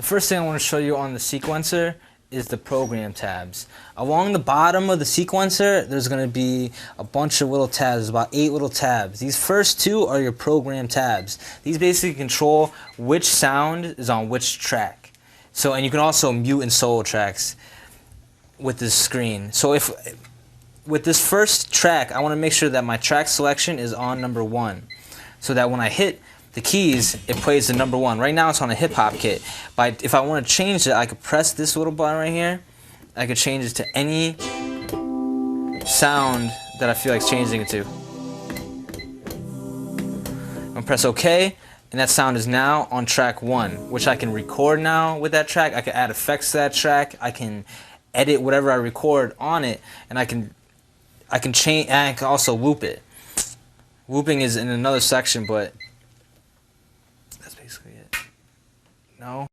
first thing I want to show you on the sequencer is the program tabs. Along the bottom of the sequencer, there's going to be a bunch of little tabs, about 8 little tabs. These first 2 are your program tabs. These basically control which sound is on which track. So, and you can also mute and solo tracks with this screen. So if with this first track, I want to make sure that my track selection is on number 1, so that when I hit the keys, it plays the number 1. Right now it's on a hip hop kit. But if I want to change it, I could press this little button right here. I could change it to any sound that I feel like changing it to. I'm gonna press OK, and that sound is now on track 1, which I can record now with that track. I can add effects to that track. I can edit whatever I record on it, and I can change, and I can also loop it. Looping is in another section, but that's basically it. No.